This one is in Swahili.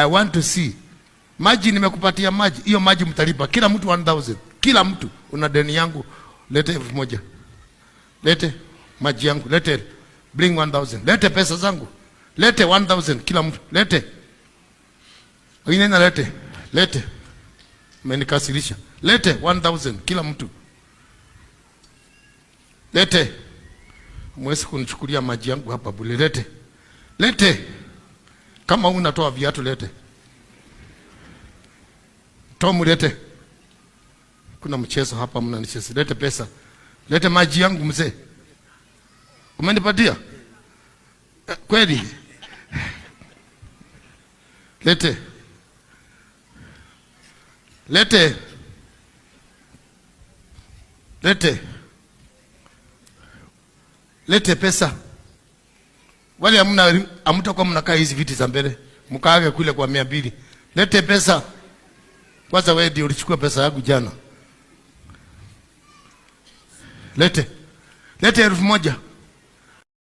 I want to see. Maji nimekupatia maji. Hiyo maji mtalipa. Kila mtu 1000. Kila mtu una deni yangu. Lete 1000. Lete maji yangu. Lete. Bring 1000. Lete pesa zangu. Lete 1000 kila mtu. Lete. Wengine na lete. Lete. Mmenikasirisha. Lete 1000 kila mtu. Lete. Mwezi kunichukulia maji yangu hapa bure. Lete. Lete. Kama unatoa viatu lete. Tomu lete. Kuna mchezo hapa mnanicheza. Lete pesa. Lete maji yangu mzee. Umenipatia? Kweli? Lete. Lete. Lete. Lete pesa. Wale hamtakuwa mnakaa hizi viti za mbele. Mkaage kule kwa 200. Lete pesa. Kwanza wewe ndio ulichukua pesa yangu jana. Lete. Lete 1000.